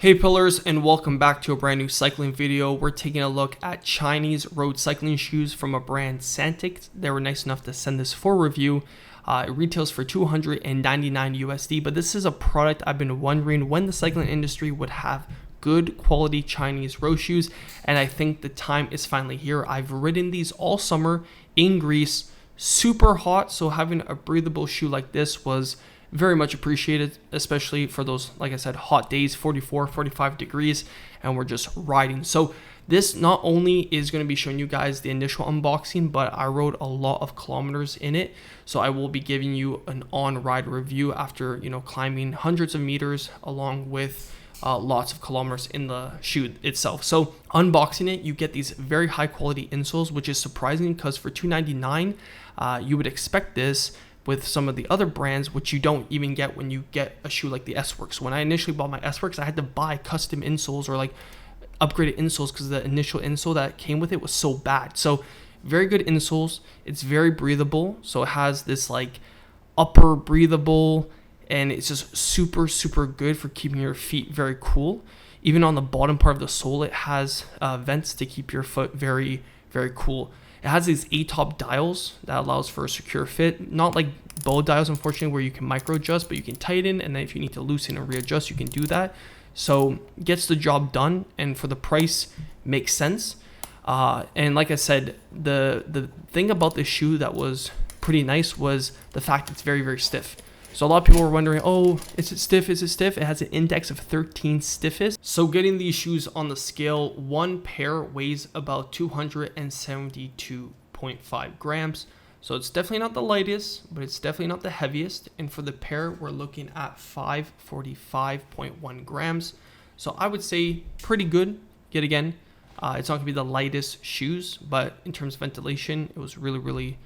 Hey pillars, and welcome back to a brand new cycling video. We're taking a look at Chinese road cycling shoes from a brand Santic. They were nice enough to send this for review. It retails for $299 USD, but this is a product I've been wondering when the cycling industry would have good quality Chinese road shoes, and I think the time is finally here. I've ridden these all summer in Greece, super hot, so having a breathable shoe like this was very much appreciated, especially for those, like I said, hot days, 44, 45 degrees, and we're just riding. So this not only is going to be showing you guys the initial unboxing, but I rode a lot of kilometers in it. So I will be giving you an on-ride review after, climbing hundreds of meters along with lots of kilometers in the shoe itself. So unboxing it, you get these very high quality insoles, which is surprising because for $299, you would expect this with some of the other brands, which you don't even get when you get a shoe like the S-Works. When I initially bought my S-Works, I had to buy custom insoles or like upgraded insoles because the initial insole that came with it was so bad. So very good insoles. It's very breathable. So it has this like upper breathable, and it's just super, super good for keeping your feet very cool. Even on the bottom part of the sole, it has vents to keep your foot very, very cool. It has these A-top dials that allows for a secure fit. Not like bow dials, unfortunately, where you can micro adjust, but you can tighten, and then if you need to loosen and readjust, you can do that. So gets the job done, and for the price, makes sense. And like I said, the thing about this shoe that was pretty nice was the fact it's very, very stiff. So a lot of people were wondering, oh, is it stiff? Is it stiff? It has an index of 13 stiffest. So getting these shoes on the scale, one pair weighs about 272.5 grams. So it's definitely not the lightest, but it's definitely not the heaviest. And for the pair, we're looking at 545.1 grams. So I would say pretty good. Yet again, it's not gonna be the lightest shoes, but in terms of ventilation, it was really, really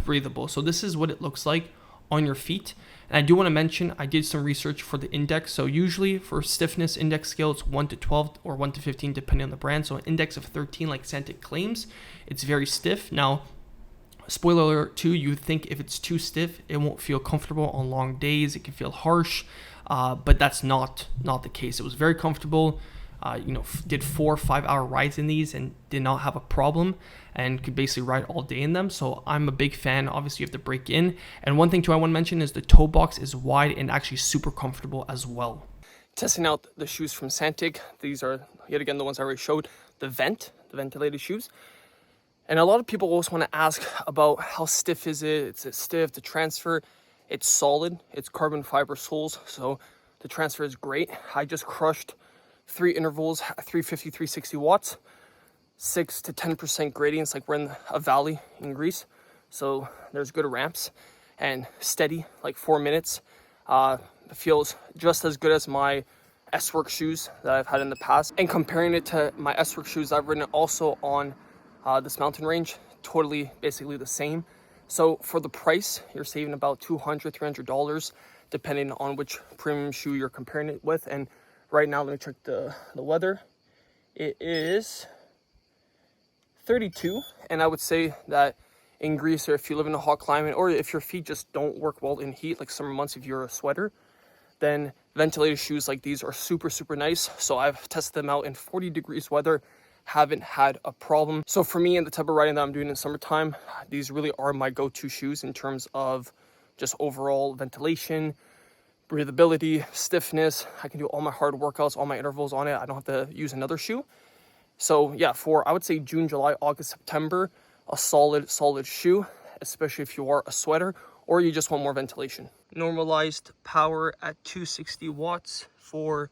breathable. So this is what it looks like on your feet. And I do want to mention, I did some research for the index. So usually for stiffness index scale, it's 1 to 12 or 1 to 15 depending on the brand. So an index of 13 like Santic claims, it's very stiff. Now, spoiler alert too, you think if it's too stiff, it won't feel comfortable on long days. It can feel harsh, but that's not the case. It was very comfortable. Did 4 or 5 hour rides in these and did not have a problem and could basically ride all day in them. So I'm a big fan. Obviously you have to break in. And one thing too I want to mention is the toe box is wide and actually super comfortable as well. Testing out the shoes from Santic. These are yet again the ones I already showed. The ventilated shoes. And a lot of people always want to ask about how stiff is it? Is it stiff? The transfer, it's solid. It's carbon fiber soles. So the transfer is great. I just crushed 3 intervals, 350, 360 watts, 6 to 10% gradients, like we're in a valley in Greece. So there's good ramps and steady, like 4 minutes. It feels just as good as my S-Works shoes that I've had in the past. And comparing it to my S-Works shoes, I've ridden it also on this mountain range, totally basically the same. So for the price, you're saving about $200, $300, depending on which premium shoe you're comparing it with. And right now, let me check the weather. It is 32, and I would say that in Greece, or if you live in a hot climate, or if your feet just don't work well in heat, like summer months, if you're a sweater, then ventilated shoes like these are super, super nice. So I've tested them out in 40 degrees weather, haven't had a problem. So for me and the type of riding that I'm doing in summertime, these really are my go-to shoes in terms of just overall ventilation, breathability, stiffness. I can do all my hard workouts, all my intervals on it. I don't have to use another shoe. So yeah, for I would say June, July, August, September, a solid shoe, especially if you are a sweater or you just want more ventilation. Normalized power at 260 watts for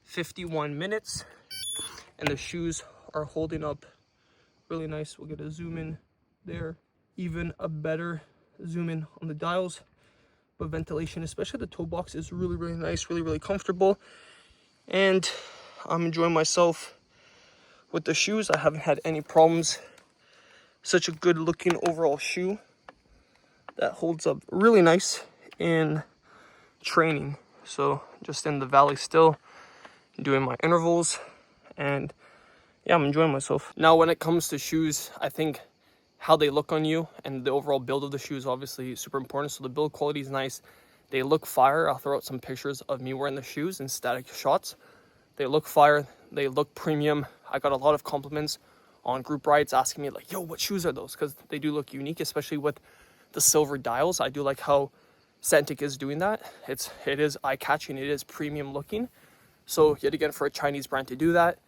51 minutes. And the shoes are holding up really nice. We'll get a zoom in there. Even a better zoom in on the dials. But ventilation, especially the toe box, is really, really nice, really, really comfortable. And I'm enjoying myself with the shoes. I haven't had any problems. Such a good looking overall shoe that holds up really nice in training. So just in the valley still, doing my intervals, and yeah, I'm enjoying myself. Now when it comes to shoes, I think how they look on you and the overall build of the shoe is obviously super important. So the build quality is nice. They look fire. I'll throw out some pictures of me wearing the shoes and static shots. They look fire. They look premium. I got a lot of compliments on group rides asking me like, yo, what shoes are those? Because they do look unique, especially with the silver dials. I do like how Santic is doing that. It is eye-catching. It is premium looking. So yet again, for a Chinese brand to do that,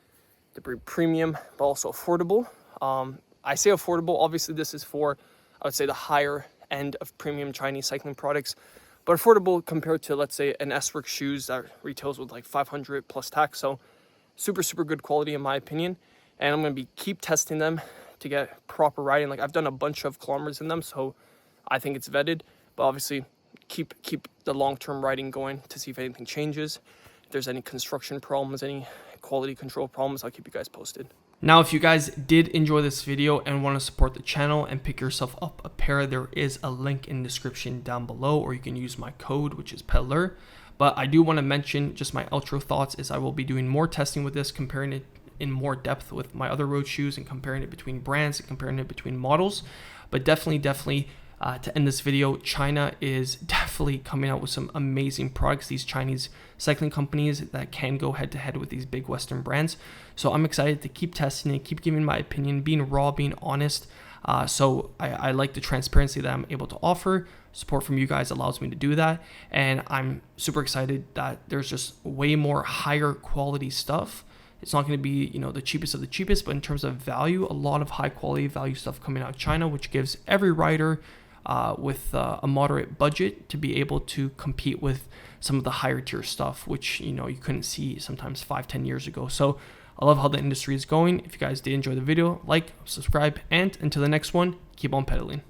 to be premium but also affordable. I say affordable. Obviously, this is for, I would say, the higher end of premium Chinese cycling products, but affordable compared to, let's say, an S-Work shoes that retails with like 500 plus tax. So super, super good quality in my opinion. And I'm going to keep testing them to get proper riding. Like I've done a bunch of kilometers in them, so I think it's vetted, but obviously keep the long-term riding going to see if anything changes. If there's any construction problems, any quality control problems, I'll keep you guys posted. Now, if you guys did enjoy this video and want to support the channel and pick yourself up a pair, there is a link in the description down below, or you can use my code, which is peddler. But I do want to mention just my outro thoughts is I will be doing more testing with this, comparing it in more depth with my other road shoes and comparing it between brands and comparing it between models. But definitely to end this video, China is definitely coming out with some amazing products, these Chinese cycling companies that can go head to head with these big Western brands. So I'm excited to keep testing it, keep giving my opinion, being raw, being honest. So I like the transparency that I'm able to offer. Support from you guys allows me to do that. And I'm super excited that there's just way more higher quality stuff. It's not going to be, the cheapest of the cheapest, but in terms of value, a lot of high quality value stuff coming out of China, which gives every rider with a moderate budget to be able to compete with some of the higher tier stuff, which, you couldn't see sometimes 5-10 years ago. So I love how the industry is going. If you guys did enjoy the video, like, subscribe, and until the next one, keep on pedaling.